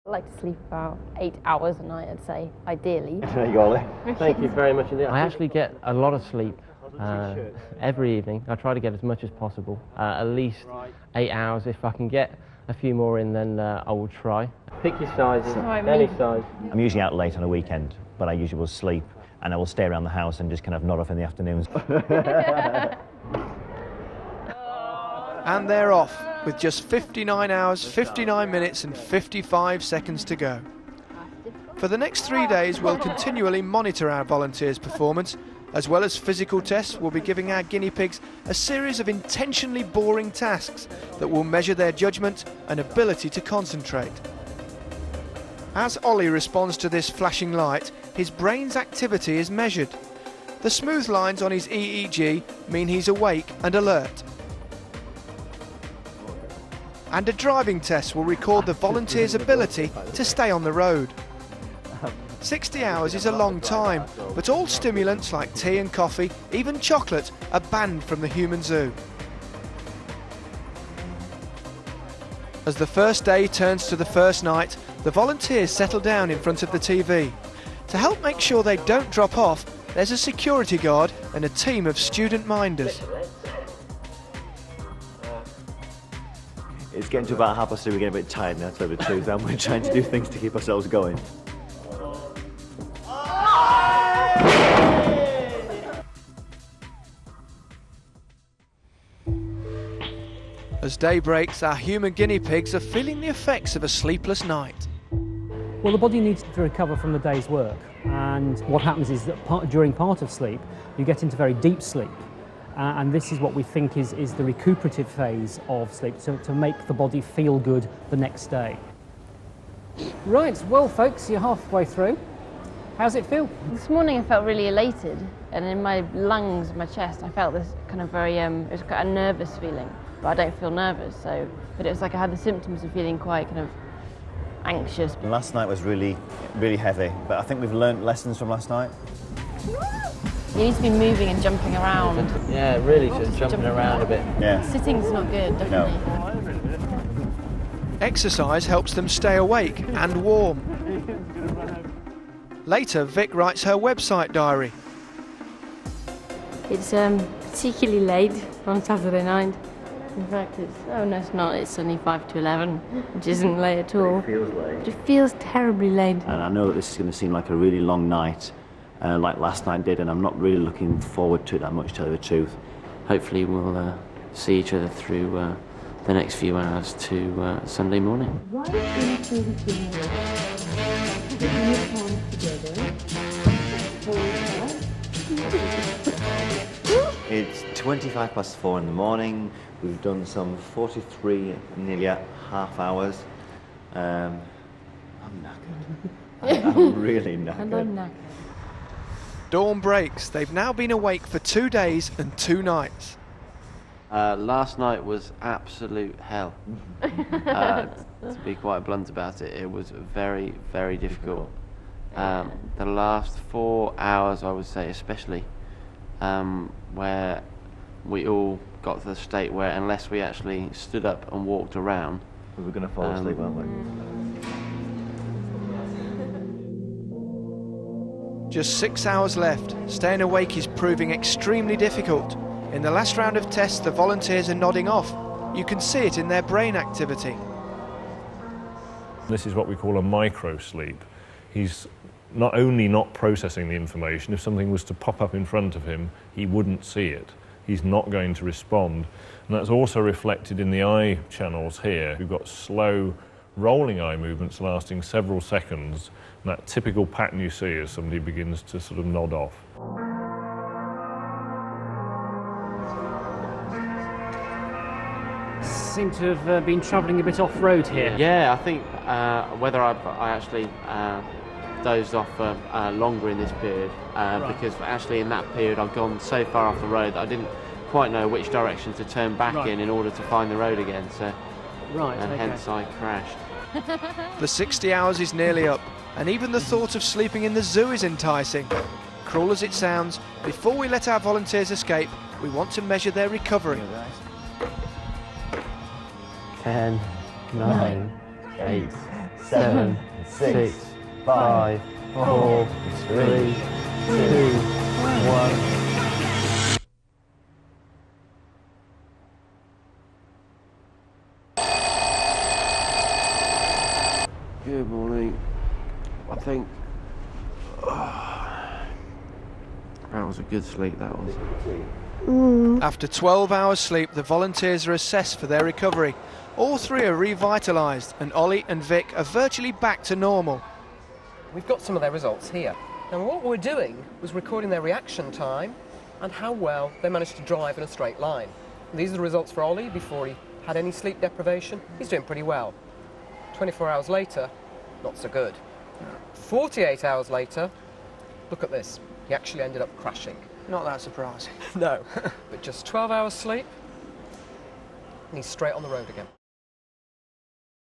I like to sleep about 8 hours a night, I'd say, ideally. There you go, Ollie. Thank you very much indeed. I actually get a lot of sleep every evening. I try to get as much as possible, at least 8 hours. If I can get a few more in, then I will try. Pick your sizes, Right, any me. size. I'm usually out late on a weekend, but I usually will sleep and I will stay around the house and just kind of nod off in the afternoons. And they're off, with just 59 hours, 59 minutes and 55 seconds to go. For the next 3 days, we'll continually monitor our volunteers' performance. As well as physical tests, we'll be giving our guinea pigs a series of intentionally boring tasks that will measure their judgment and ability to concentrate. As Ollie responds to this flashing light, his brain's activity is measured. The smooth lines on his EEG mean he's awake and alert. And a driving test will record the volunteer's ability to stay on the road. 60 hours is a long time, but all stimulants like tea and coffee, even chocolate, are banned from the human zoo. As the first day turns to the first night, the volunteers settle down in front of the TV. To help make sure they don't drop off, there's a security guard and a team of student minders. It's getting to about 3:30, we're getting a bit tired now, to tell you the truth, and we're trying to do things to keep ourselves going. As day breaks, our human guinea pigs are feeling the effects of a sleepless night. Well, the body needs to recover from the day's work, and what happens is that during part of sleep you get into very deep sleep, and this is what we think is the recuperative phase of sleep, to make the body feel good the next day. Right, well folks, you're halfway through. How's it feel? This morning I felt really elated, and in my lungs, my chest, I felt this kind of very, it was quite a nervous feeling, but I don't feel nervous, but it was like I had the symptoms of feeling quite kind of anxious. Last night was really, really heavy, but I think we've learnt lessons from last night. You need to be moving and jumping around. Yeah, really just jumping around a bit. Yeah. Sitting's not good, definitely. Exercise helps them stay awake and warm. Later, Vic writes her website diary. It's particularly late on Saturday night. In fact, it's not. It's only 5 to 11, which isn't late at all. It feels late. It feels terribly late. And I know that this is going to seem like a really long night, like last night did, and I'm not really looking forward to it that much, to tell you the truth. Hopefully we'll see each other through the next few hours to Sunday morning. It's 4:25 in the morning. We've done some 43, nearly half hours. I'm knackered. I'm really knackered. And I'm knackered. Dawn breaks. They've now been awake for 2 days and 2 nights. Last night was absolute hell. To be quite blunt about it, it was very, very difficult. The last 4 hours, I would say especially, where we all got to the state where unless we actually stood up and walked around, We were going to fall asleep, weren't we? Just 6 hours left. Staying awake is proving extremely difficult. In the last round of tests, the volunteers are nodding off. You can see it in their brain activity. This is what we call a micro sleep. He's not only not processing the information, if something was to pop up in front of him, he wouldn't see it. He's not going to respond. And that's also reflected in the eye channels here. We've got slow rolling eye movements lasting several seconds, and that typical pattern you see as somebody begins to sort of nod off. Seem to have been travelling a bit off-road here. Yeah, I think whether I actually dozed off for longer in this period, because actually in that period I've gone so far off the road that I didn't quite know which direction to turn back in order to find the road again, so hence I crashed. The 60 hours is nearly up, and even the thought of sleeping in the zoo is enticing. Cruel as it sounds, before we let our volunteers escape, we want to measure their recovery. 10, 9, 8, 7, 6, 5, 4, 3, 2, 1. Good morning. I think that was a good sleep, that was. After 12 hours sleep, the volunteers are assessed for their recovery. All three are revitalised, and Ollie and Vic are virtually back to normal. We've got some of their results here. And what we're doing was recording their reaction time and how well they managed to drive in a straight line. And these are the results for Ollie before he had any sleep deprivation. He's doing pretty well. 24 hours later, not so good. 48 hours later, look at this. He actually ended up crashing. Not that surprising. No. But just 12 hours sleep, and he's straight on the road again.